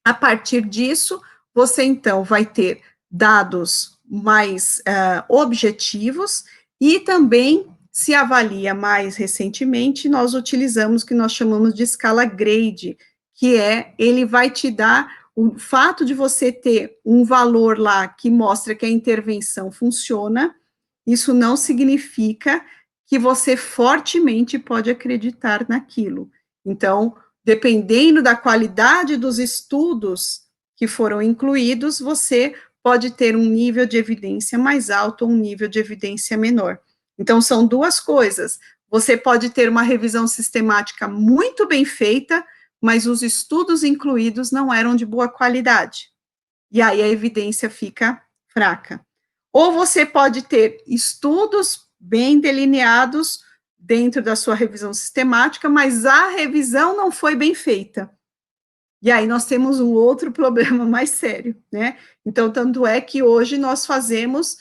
A partir disso, você, então, vai ter dados mais objetivos, e também se avalia mais recentemente, nós utilizamos o que nós chamamos de escala grade, que ele vai te dar o fato de você ter um valor lá que mostra que a intervenção funciona. Isso não significa que você fortemente pode acreditar naquilo. Então, dependendo da qualidade dos estudos que foram incluídos, você pode ter um nível de evidência mais alto ou um nível de evidência menor. Então, são duas coisas. Você pode ter uma revisão sistemática muito bem feita, mas os estudos incluídos não eram de boa qualidade. E aí a evidência fica fraca. Ou você pode ter estudos bem delineados dentro da sua revisão sistemática, mas a revisão não foi bem feita. E aí nós temos um outro problema mais sério, né? Então, tanto é que hoje nós fazemos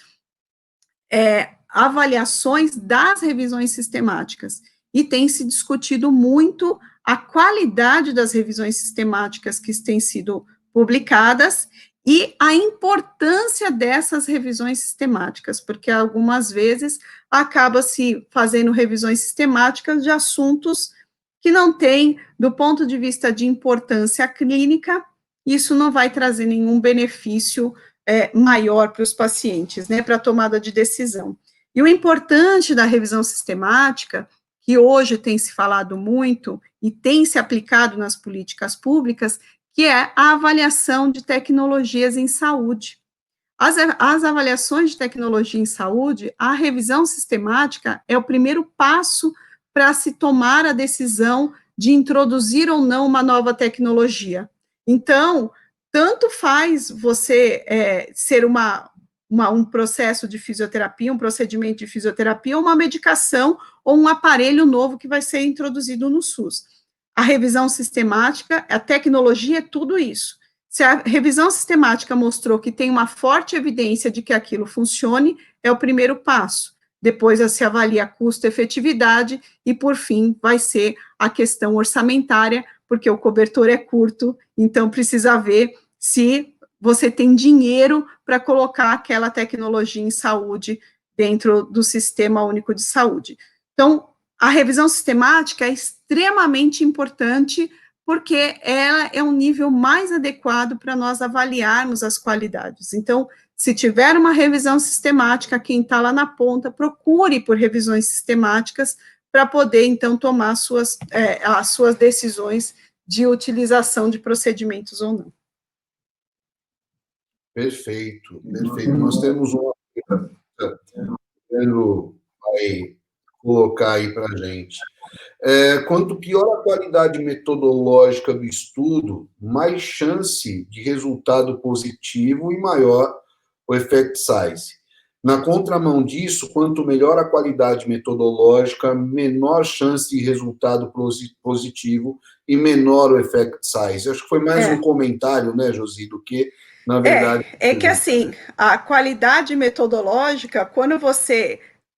avaliações das revisões sistemáticas, e tem se discutido muito a qualidade das revisões sistemáticas que têm sido publicadas e a importância dessas revisões sistemáticas, porque algumas vezes acaba-se fazendo revisões sistemáticas de assuntos que não têm, do ponto de vista de importância clínica, isso não vai trazer nenhum benefício maior para os pacientes, né, para a tomada de decisão. E o importante da revisão sistemática, que hoje tem se falado muito e tem se aplicado nas políticas públicas, que é a avaliação de tecnologias em saúde. As avaliações de tecnologia em saúde, a revisão sistemática é o primeiro passo para se tomar a decisão de introduzir ou não uma nova tecnologia. Então, tanto faz você ser um processo de fisioterapia, um procedimento de fisioterapia, uma medicação ou um aparelho novo que vai ser introduzido no SUS. A revisão sistemática, a tecnologia é tudo isso. Se a revisão sistemática mostrou que tem uma forte evidência de que aquilo funcione, é o primeiro passo. Depois se avalia custo-efetividade e, por fim, vai ser a questão orçamentária, porque o cobertor é curto, então precisa ver se você tem dinheiro para colocar aquela tecnologia em saúde dentro do Sistema Único de Saúde. Então, a revisão sistemática é extremamente importante porque ela é um nível mais adequado para nós avaliarmos as qualidades. Então, se tiver uma revisão sistemática, quem está lá na ponta, procure por revisões sistemáticas para poder, então, tomar as suas decisões de utilização de procedimentos ou não. Perfeito, perfeito. Nós temos uma quero colocar aí para a gente. Quanto pior a qualidade metodológica do estudo, mais chance de resultado positivo e maior o effect size. Na contramão disso, quanto melhor a qualidade metodológica, menor chance de resultado positivo e menor o effect size. Acho que foi mais um comentário, né, Josi, do que, na verdade... É que, assim, a qualidade metodológica,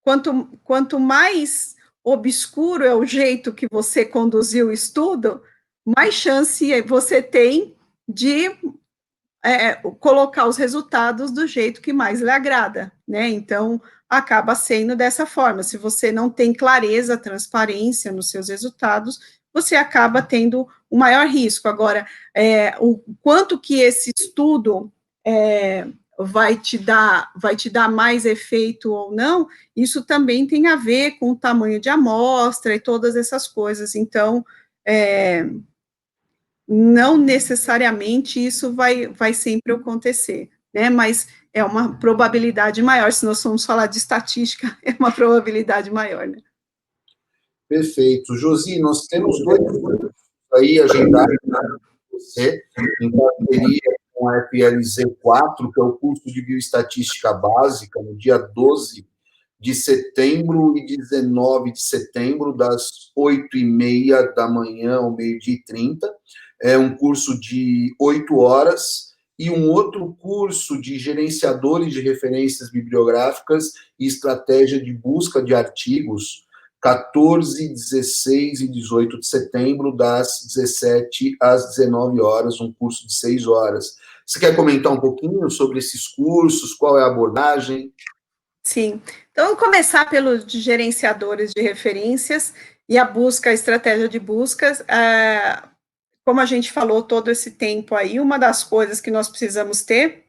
quanto mais obscuro é o jeito que você conduziu o estudo, mais chance você tem de colocar os resultados do jeito que mais lhe agrada, né? Então, acaba sendo dessa forma. Se você não tem clareza, transparência nos seus resultados, você acaba tendo o maior risco. Agora, o quanto que esse estudo vai te dar mais efeito ou não, isso também tem a ver com o tamanho de amostra e todas essas coisas. Então, não necessariamente isso vai sempre acontecer, né? Mas é uma probabilidade maior, se nós formos falar de estatística, é uma probabilidade maior, né? Perfeito. Josi, nós temos 2 cursos aí agendados para você, em parceria com a FLZ4, que é o curso de Bioestatística Básica, no dia 12 de setembro e 19 de setembro, das 8h30 da manhã ao 12h30. É um curso de 8 horas, e um outro curso de gerenciadores de referências bibliográficas e estratégia de busca de artigos, 14, 16 e 18 de setembro, das 17 às 19 horas, um curso de 6 horas. Você quer comentar um pouquinho sobre esses cursos? Qual é a abordagem? Sim. Então, vamos começar pelos de gerenciadores de referências e a busca, a estratégia de buscas. Como a gente falou todo esse tempo aí, uma das coisas que nós precisamos ter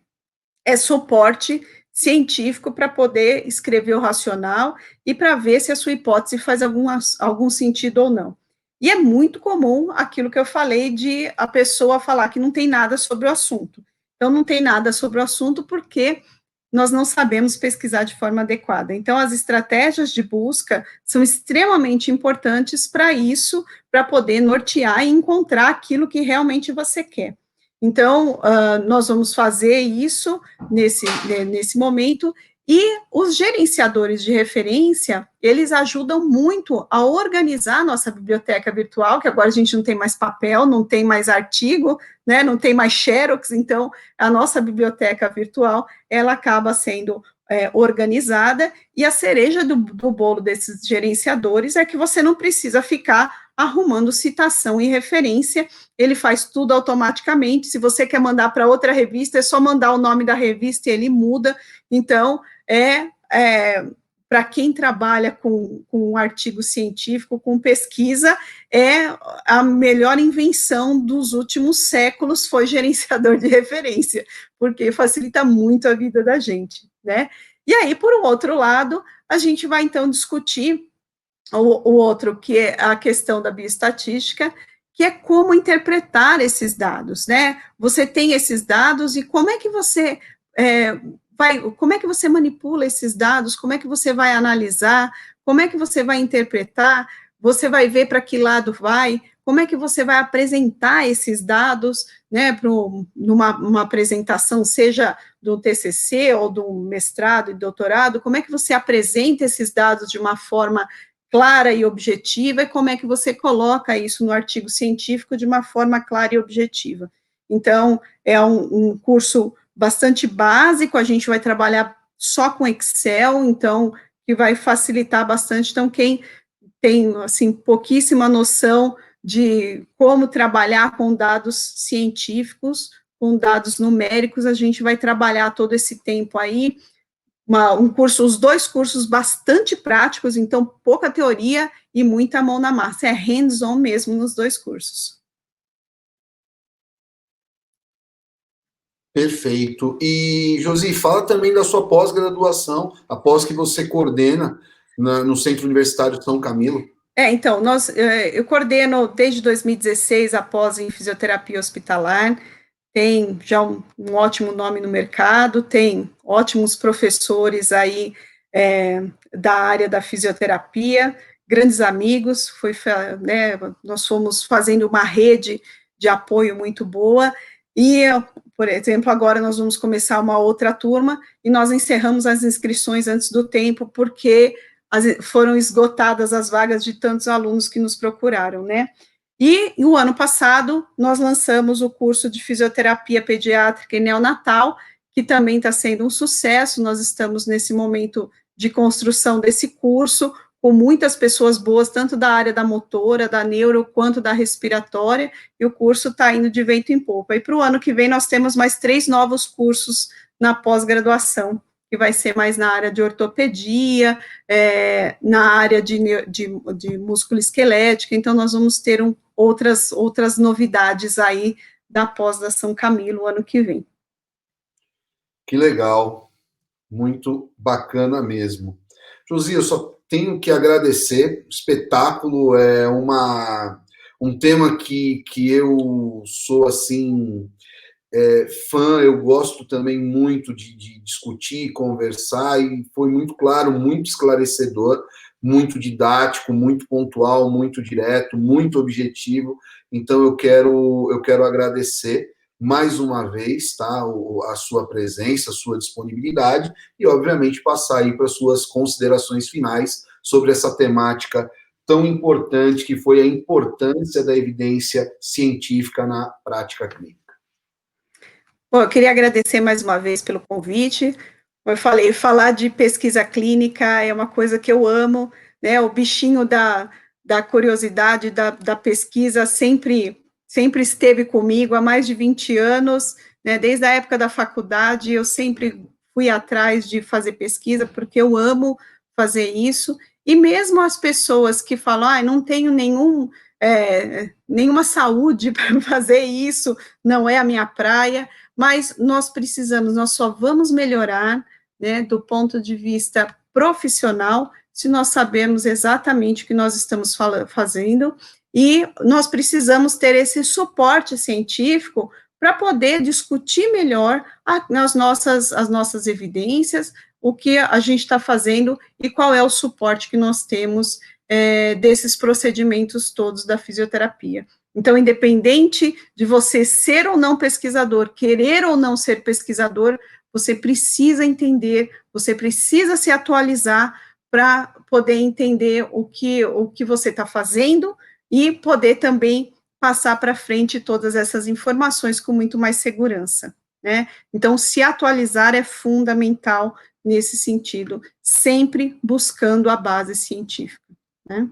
é suporte científico para poder escrever o racional e para ver se a sua hipótese faz algum sentido ou não. E é muito comum aquilo que eu falei de a pessoa falar que não tem nada sobre o assunto. Então, não tem nada sobre o assunto porque nós não sabemos pesquisar de forma adequada. Então, as estratégias de busca são extremamente importantes para isso, para poder nortear e encontrar aquilo que realmente você quer. Então, nós vamos fazer isso nesse momento, e os gerenciadores de referência, eles ajudam muito a organizar a nossa biblioteca virtual, que agora a gente não tem mais papel, não tem mais artigo, né, não tem mais xerox, então a nossa biblioteca virtual, ela acaba sendo organizada, e a cereja do bolo desses gerenciadores é que você não precisa ficar arrumando citação e referência, ele faz tudo automaticamente. Se você quer mandar para outra revista, é só mandar o nome da revista e ele muda. Então, para quem trabalha com um artigo científico, com pesquisa, a melhor invenção dos últimos séculos foi gerenciador de referência, porque facilita muito a vida da gente, né? E aí, por um outro lado, a gente vai, então, discutir o outro, que é a questão da bioestatística, que é como interpretar esses dados, né? Você tem esses dados e como é que você como é que você manipula esses dados, como é que você vai analisar, como é que você vai interpretar, você vai ver para que lado vai, como é que você vai apresentar esses dados, né, numa apresentação, seja do TCC ou do mestrado e doutorado, como é que você apresenta esses dados de uma forma clara e objetiva, e como é que você coloca isso no artigo científico de uma forma clara e objetiva. Então, é um curso bastante básico, a gente vai trabalhar só com Excel, então, que vai facilitar bastante. Então, quem tem, assim, pouquíssima noção de como trabalhar com dados científicos, com dados numéricos, a gente vai trabalhar todo esse tempo aí, os dois cursos bastante práticos, então pouca teoria e muita mão na massa, é hands-on mesmo nos dois cursos. Perfeito. E, Josi, fala também da sua pós-graduação, a pós que você coordena no Centro Universitário de São Camilo. Então, eu coordeno desde 2016 a pós em fisioterapia hospitalar, tem já um ótimo nome no mercado, tem ótimos professores aí da área da fisioterapia, grandes amigos, né, nós fomos fazendo uma rede de apoio muito boa, e, por exemplo, agora nós vamos começar uma outra turma, e nós encerramos as inscrições antes do tempo, porque foram esgotadas as vagas de tantos alunos que nos procuraram, né? E o ano passado, nós lançamos o curso de fisioterapia pediátrica e neonatal, que também está sendo um sucesso. Nós estamos nesse momento de construção desse curso, com muitas pessoas boas, tanto da área da motora, da neuro, quanto da respiratória, e o curso está indo de vento em popa. E para o ano que vem, nós temos mais 3 novos cursos na pós-graduação, que vai ser mais na área de ortopedia, na área de músculo esquelética, então nós vamos ter outras novidades aí da pós da São Camilo ano que vem. Que legal, muito bacana mesmo. Josi, eu só tenho que agradecer, o espetáculo é um tema que eu sou, assim, fã, eu gosto também muito de discutir, conversar, e foi muito claro, muito esclarecedor, muito didático, muito pontual, muito direto, muito objetivo. Então eu quero agradecer mais uma vez, tá, a sua presença, a sua disponibilidade, e obviamente passar aí para as suas considerações finais sobre essa temática tão importante que foi a importância da evidência científica na prática clínica. Bom, eu queria agradecer mais uma vez pelo convite. Como eu falei, falar de pesquisa clínica é uma coisa que eu amo, né? O bichinho da curiosidade, da pesquisa sempre esteve comigo há mais de 20 anos, né? Desde a época da faculdade, eu sempre fui atrás de fazer pesquisa, porque eu amo fazer isso. E mesmo as pessoas que falam, não tenho nenhuma saúde para fazer isso, não é a minha praia, mas nós só vamos melhorar, né, do ponto de vista profissional, se nós sabermos exatamente o que nós estamos fazendo, e nós precisamos ter esse suporte científico para poder discutir melhor as nossas evidências, o que a gente está fazendo e qual é o suporte que nós temos desses procedimentos todos da fisioterapia. Então, independente de você ser ou não pesquisador, querer ou não ser pesquisador, você precisa entender, você precisa se atualizar para poder entender o que você está fazendo e poder também passar para frente todas essas informações com muito mais segurança, né? Então, se atualizar é fundamental nesse sentido, sempre buscando a base científica, né?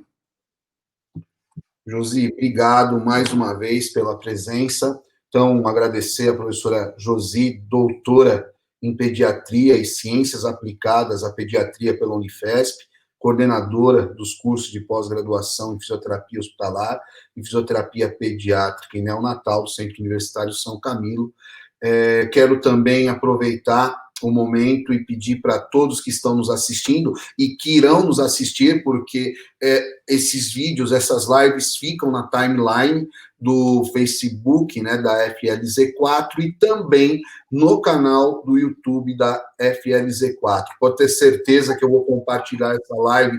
Josi, obrigado mais uma vez pela presença. Então, agradecer a professora Josi, doutora em Pediatria e Ciências Aplicadas à Pediatria pela Unifesp, coordenadora dos cursos de pós-graduação em Fisioterapia Hospitalar e Fisioterapia Pediátrica e Neonatal do Centro Universitário São Camilo. Quero também aproveitar o momento e pedir para todos que estão nos assistindo e que irão nos assistir, porque esses vídeos, essas lives ficam na timeline do Facebook, né, da FLZ4 e também no canal do YouTube da FLZ4. Pode ter certeza que eu vou compartilhar essa live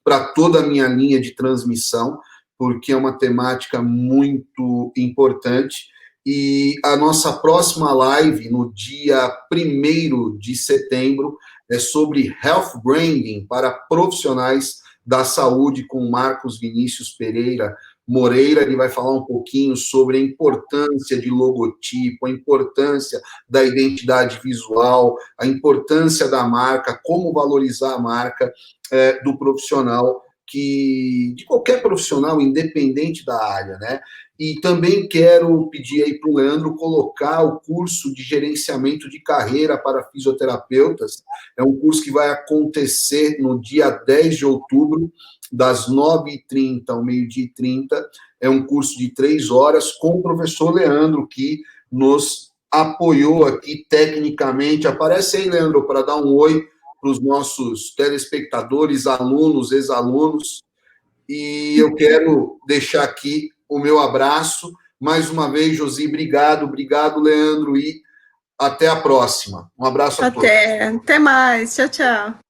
para toda a minha linha de transmissão, porque é uma temática muito importante. E a nossa próxima live, no dia 1º de setembro, é sobre Health Branding para profissionais da saúde, com Marcos Vinícius Pereira Moreira. Ele vai falar um pouquinho sobre a importância de logotipo, a importância da identidade visual, a importância da marca, como valorizar a marca do profissional, de qualquer profissional, independente da área, né? E também quero pedir aí para o Leandro colocar o curso de gerenciamento de carreira para fisioterapeutas. É um curso que vai acontecer no dia 10 de outubro, das 9h30 ao 12h30. É um curso de 3 horas com o professor Leandro, que nos apoiou aqui tecnicamente. Aparece aí, Leandro, para dar um oi para os nossos telespectadores, alunos, ex-alunos. E eu quero deixar aqui o meu abraço. Mais uma vez, Josi, obrigado, Leandro, e até a próxima. Um abraço a todos. Até mais. Tchau, tchau.